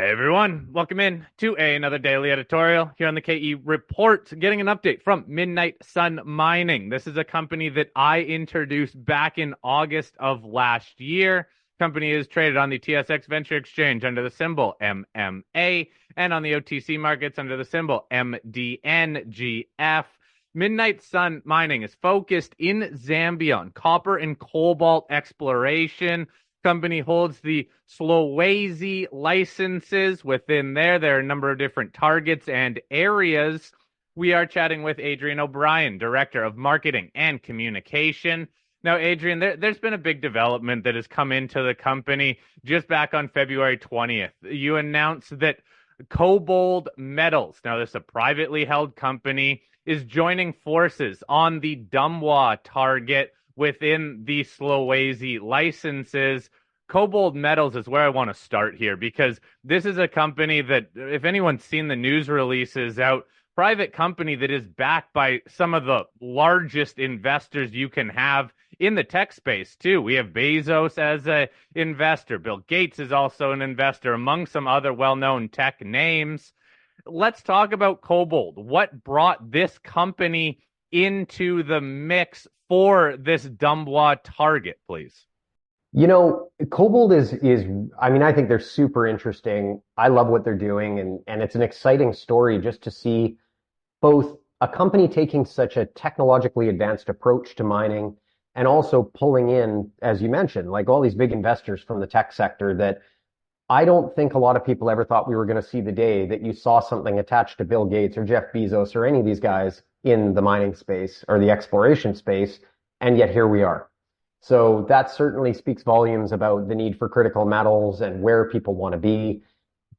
Hey everyone, welcome in to another daily editorial here on the KE Report, getting an update from Mindnight Sun Mining. This is a company that I introduced back in August of last year. Company is traded on the TSX Venture Exchange under the symbol MMA and on the OTC markets under the symbol MDNGF. Mindnight Sun Mining is focused in Zambia on copper and cobalt exploration. Company holds the Solwezi licenses. Within there are a number of different targets and areas. We are chatting with Adrian O'Brien, Director of Marketing and Communication. Now, Adrian, there's been a big development that has come into the company just back on February 20th. You announced that KoBold Metals, now this is a privately held company, is joining forces on the Dumbwa target within the Solwezi licenses. KoBold Metals is where I want to start here because this is a company that, if anyone's seen the news releases out, private company that is backed by some of the largest investors you can have in the tech space too. We have Bezos as an investor. Bill Gates is also an investor, among some other well-known tech names. Let's talk about KoBold. What brought this company into the mix for this Dumbwa target, please? You know, KoBold I think they're super interesting. I love what they're doing, and it's an exciting story just to see both a company taking such a technologically advanced approach to mining and also pulling in, as you mentioned, like all these big investors from the tech sector that I don't think a lot of people ever thought we were going to see the day that you saw something attached to Bill Gates or Jeff Bezos or any of these guys in the mining space or the exploration space, and yet here we are. So that certainly speaks volumes about the need for critical metals and where people want to be.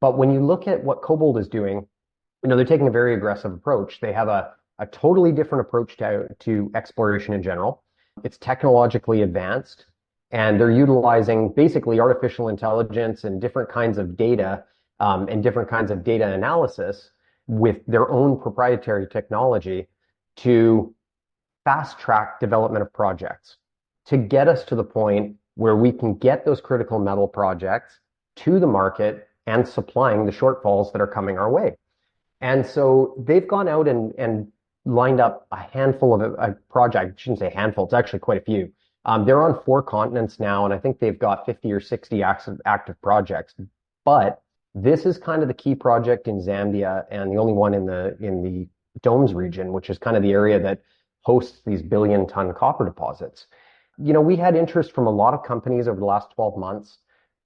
But when you look at what KoBold is doing, they're taking a very aggressive approach. They have a totally different approach to exploration in general. It's technologically advanced, and they're utilizing basically artificial intelligence and different kinds of data and different kinds of data analysis with their own proprietary technology to fast track development of projects, to get us to the point where we can get those critical metal projects to the market and supplying the shortfalls that are coming our way. And so they've gone out and lined up a handful of a project. I shouldn't say handful, it's actually quite a few. They're on 4 continents now, and I think they've got 50 or 60 active projects. But this is kind of the key project in Zambia and the only one in the Domes region, which is kind of the area that hosts these billion-ton copper deposits. We had interest from a lot of companies over the last 12 months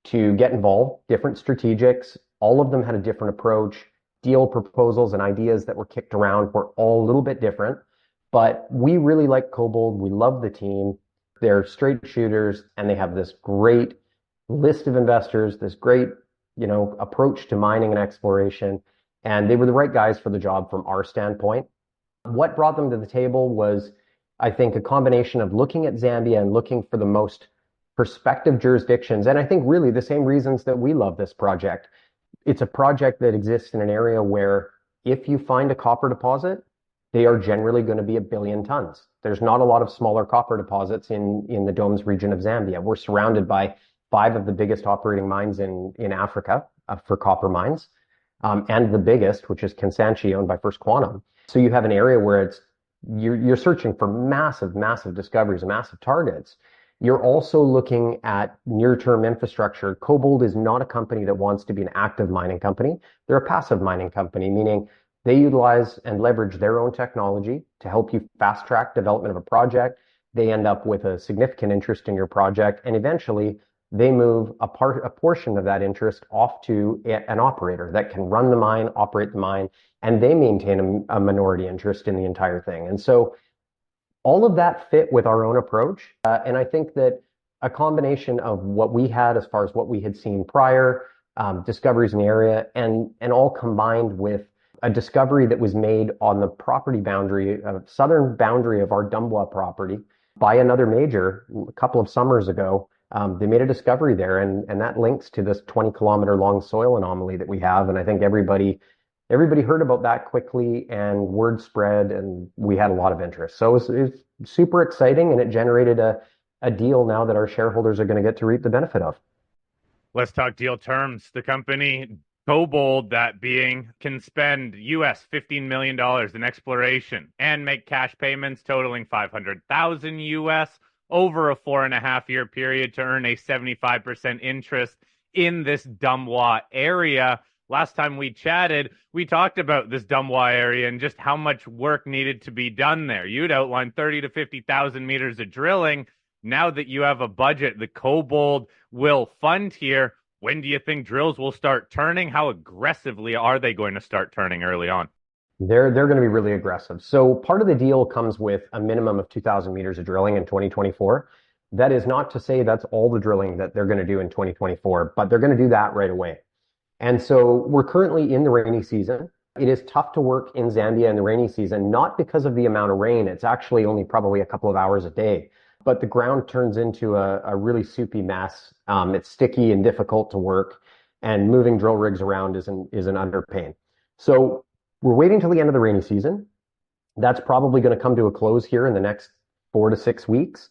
to get involved, different strategics. All of them had a different approach. Deal proposals and ideas that were kicked around were all a little bit different. But we really like KoBold. We love the team. They're straight shooters, and they have this great list of investors, this great, approach to mining and exploration. And they were the right guys for the job from our standpoint. What brought them to the table was, I think, a combination of looking at Zambia and looking for the most prospective jurisdictions. And I think really the same reasons that we love this project. It's a project that exists in an area where if you find a copper deposit, they are generally going to be 1 billion tons. There's not a lot of smaller copper deposits in the Domes region of Zambia. We're surrounded by 5 of the biggest operating mines in Africa for copper mines, and the biggest, which is Kansanshi, owned by First Quantum. So you have an area where you're searching for massive, massive discoveries, massive targets. You're also looking at near-term infrastructure. KoBold is not a company that wants to be an active mining company. They're a passive mining company, meaning they utilize and leverage their own technology to help you fast-track development of a project. They end up with a significant interest in your project, and eventually they move a portion of that interest off to an operator that can run the mine, operate the mine, and they maintain a minority interest in the entire thing. And so all of that fit with our own approach. And I think that a combination of what we had as far as what we had seen prior, discoveries in the area, and all combined with a discovery that was made on the property boundary, southern boundary of our Dumbwa property by another major a couple of summers ago. They made a discovery there, and that links to this 20-kilometer long soil anomaly that we have. And I think everybody heard about that quickly, and word spread, and we had a lot of interest. So it was super exciting, and it generated a deal now that our shareholders are going to get to reap the benefit of. Let's talk deal terms. The company KoBold, that being, can spend US $15 million in exploration and make cash payments totaling 500,000 US over a 4.5 year period to earn a 75% interest in this Dumbwa area. Last time we chatted, we talked about this Dumbwa area and just how much work needed to be done there. You'd outlined 30 to 50,000 meters of drilling. Now that you have a budget the KoBold will fund here, when do you think drills will start turning? How aggressively are they going to start turning early on? They're going to be really aggressive. So part of the deal comes with a minimum of 2,000 meters of drilling in 2024. That is not to say that's all the drilling that they're going to do in 2024, but they're going to do that right away. And so we're currently in the rainy season. It is tough to work in Zambia in the rainy season, not because of the amount of rain. It's actually only probably a couple of hours a day, but the ground turns into a really soupy mess. It's sticky and difficult to work, and moving drill rigs around is an underpain. So we're waiting till the end of the rainy season. That's probably going to come to a close here in the next 4 to 6 weeks.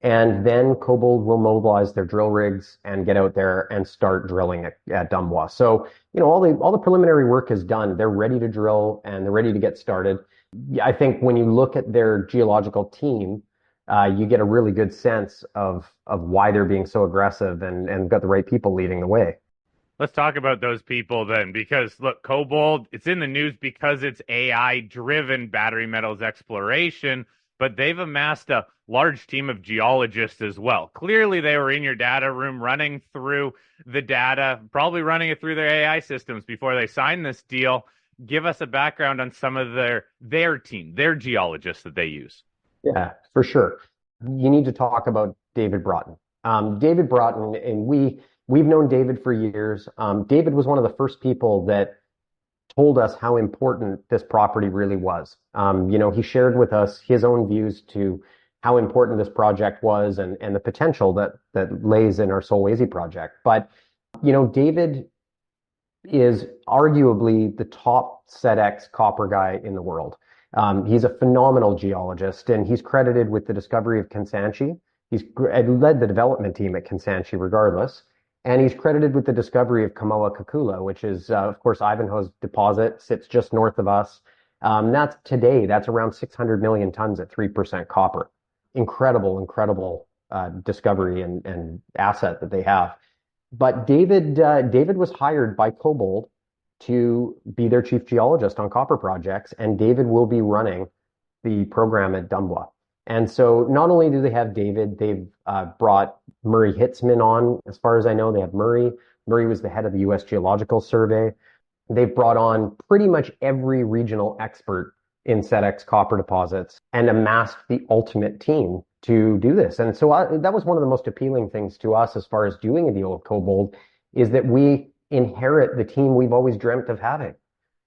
And then KoBold will mobilize their drill rigs and get out there and start drilling at Dumbwa. So, all the preliminary work is done. They're ready to drill and they're ready to get started. I think when you look at their geological team, you get a really good sense of why they're being so aggressive and got the right people leading the way. Let's talk about those people then, because look, KoBold, it's in the news because it's AI-driven battery metals exploration, but they've amassed a large team of geologists as well. Clearly, they were in your data room running through the data, probably running it through their AI systems before they signed this deal. Give us a background on some of their team, their geologists that they use. Yeah, for sure. You need to talk about David Broughton. David Broughton, and we've known David for years. David was one of the first people that told us how important this property really was. He shared with us his own views to how important this project was and the potential that lays in our Solwezi project. But, David is arguably the top SEDEX copper guy in the world. He's a phenomenal geologist, and he's credited with the discovery of Kansanshi. He's led the development team at Kansanshi regardless. And he's credited with the discovery of Kamoa-Kakula, which is, of course, Ivanhoe's deposit, sits just north of us. That's around 600 million tons at 3% copper. Incredible discovery and asset that they have. But David was hired by KoBold to be their chief geologist on copper projects, and David will be running the program at Dumbwa. And so not only do they have David, they've brought Murray Hitzman on. As far as I know, they have Murray. Murray was the head of the U.S. Geological Survey. They've brought on pretty much every regional expert in SEDEX copper deposits and amassed the ultimate team to do this. And so that was one of the most appealing things to us as far as doing a deal with KoBold, is that we inherit the team we've always dreamt of having.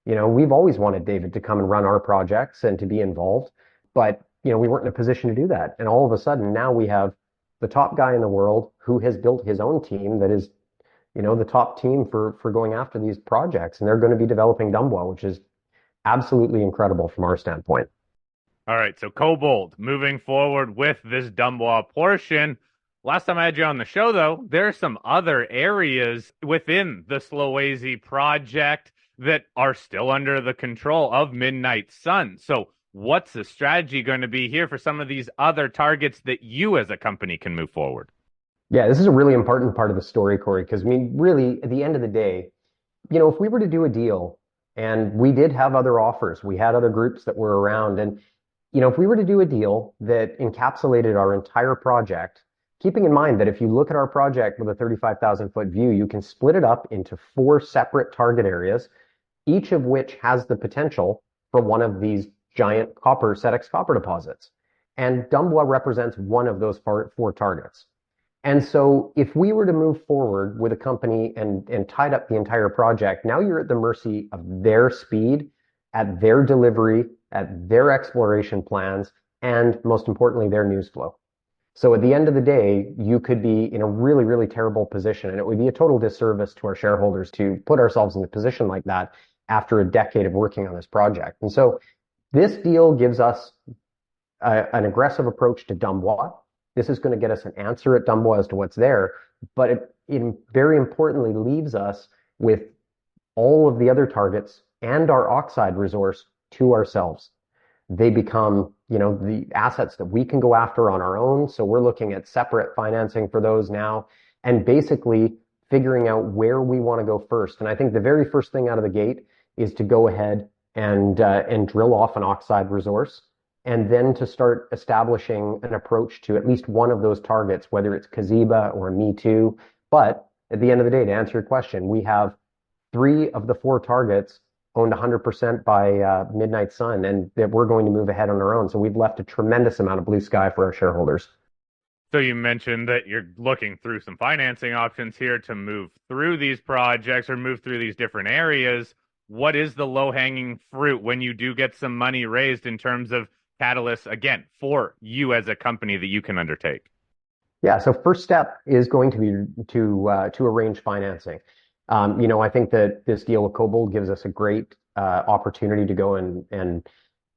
We've always wanted David to come and run our projects and to be involved, but we weren't in a position to do that. And all of a sudden now we have the top guy in the world who has built his own team that is, the top team for going after these projects. And they're going to be developing Dumbwa, which is absolutely incredible from our standpoint. All right, so KoBold moving forward with this Dumbwa portion. Last time I had you on the show, though, there are some other areas within the Solwezi project that are still under the control of Mindnight Sun. So what's the strategy going to be here for some of these other targets that you as a company can move forward? Yeah, this is a really important part of the story, Corey, because really, at the end of the day, if we were to do a deal, and we did have other offers, we had other groups that were around, and, if we were to do a deal that encapsulated our entire project, keeping in mind that if you look at our project with a 35,000-foot view, you can split it up into 4 separate target areas, each of which has the potential for one of these giant SEDEX copper deposits. And Dumbwa represents one of those 4 targets. And so if we were to move forward with a company and tied up the entire project, now you're at the mercy of their speed, at their delivery, at their exploration plans, and most importantly, their news flow. So at the end of the day, you could be in a really, really terrible position, and it would be a total disservice to our shareholders to put ourselves in a position like that after a decade of working on this project. And so this deal gives us an aggressive approach to Dumbwa. This is going to get us an answer at Dumbwa as to what's there, but it very importantly leaves us with all of the other targets and our oxide resource to ourselves. They become, the assets that we can go after on our own. So we're looking at separate financing for those now and basically figuring out where we want to go first. And I think the very first thing out of the gate is to go ahead and drill off an oxide resource, and then to start establishing an approach to at least one of those targets, whether it's Kaziba or Me Too. But at the end of the day, to answer your question, we have 3 of the 4 targets owned 100% by Mindnight Sun, and that we're going to move ahead on our own. So we've left a tremendous amount of blue sky for our shareholders. So you mentioned that you're looking through some financing options here to move through these projects or move through these different areas. What is the low-hanging fruit when you do get some money raised in terms of catalysts, again, for you as a company that you can undertake? Yeah, so first step is going to be to arrange financing. I think that this deal with KoBold gives us a great opportunity to go and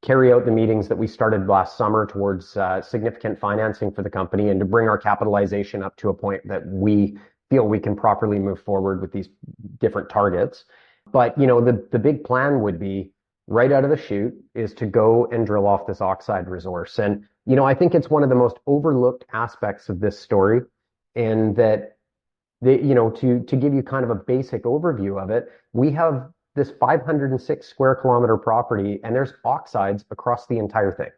carry out the meetings that we started last summer towards significant financing for the company and to bring our capitalization up to a point that we feel we can properly move forward with these different targets. But, the big plan would be right out of the chute is to go and drill off this oxide resource. And, I think it's one of the most overlooked aspects of this story, in that to give you kind of a basic overview of it, we have this 506 square kilometer property, and there's oxides across the entire thing.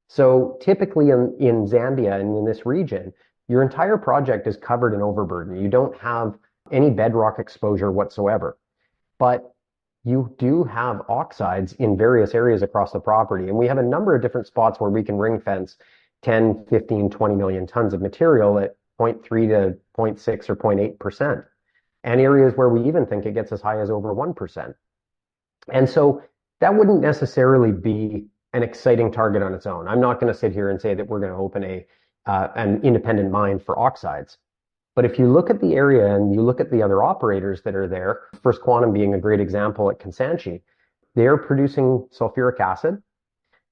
So typically in Zambia and in this region, your entire project is covered in overburden. You don't have any bedrock exposure whatsoever. But you do have oxides in various areas across the property. And we have a number of different spots where we can ring fence 10, 15, 20 million tons of material at 0.3 to 0.6 or 0.8%, and areas where we even think it gets as high as over 1%. And so that wouldn't necessarily be an exciting target on its own. I'm not going to sit here and say that we're going to open an independent mine for oxides. But if you look at the area and you look at the other operators that are there, First Quantum being a great example at Kansanshi, they're producing sulfuric acid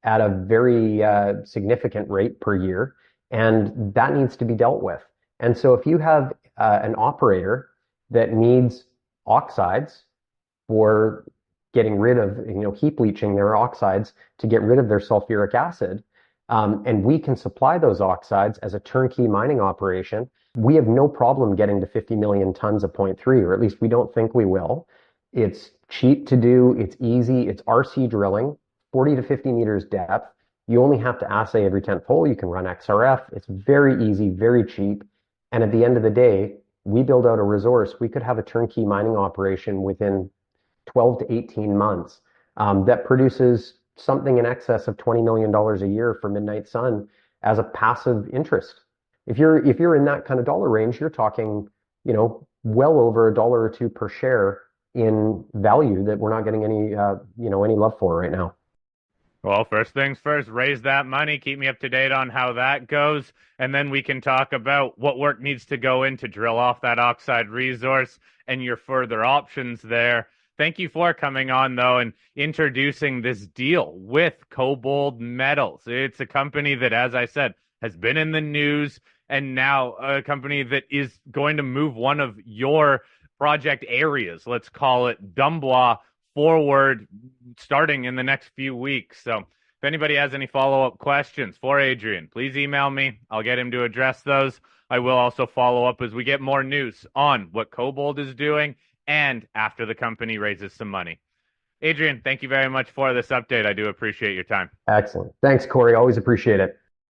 at a very significant rate per year, and that needs to be dealt with. And so if you have an operator that needs oxides for getting rid of, heap leaching their oxides to get rid of their sulfuric acid, and we can supply those oxides as a turnkey mining operation, we have no problem getting to 50 million tons of 0.3, or at least we don't think we will. It's cheap to do. It's easy. It's RC drilling, 40 to 50 meters depth. You only have to assay every 10th hole. You can run XRF. It's very easy, very cheap. And at the end of the day, we build out a resource. We could have a turnkey mining operation within 12 to 18 months that produces something in excess of $20 million a year for Mindnight Sun as a passive interest. If you're in that kind of dollar range, you're talking, well over $1 or $2 per share in value that we're not getting any love for right now. Well, first things first, raise that money, keep me up to date on how that goes, and then we can talk about what work needs to go in to drill off that oxide resource and your further options there. Thank you for coming on, though, and introducing this deal with KoBold Metals. It's a company that, as I said, has been in the news, and now a company that is going to move one of your project areas, let's call it Dumbwa, forward starting in the next few weeks. So if anybody has any follow-up questions for Adrian, please email me. I'll get him to address those. I will also follow up as we get more news on what KoBold is doing and after the company raises some money. Adrian, thank you very much for this update. I do appreciate your time. Excellent. Thanks, Corey. Always appreciate it.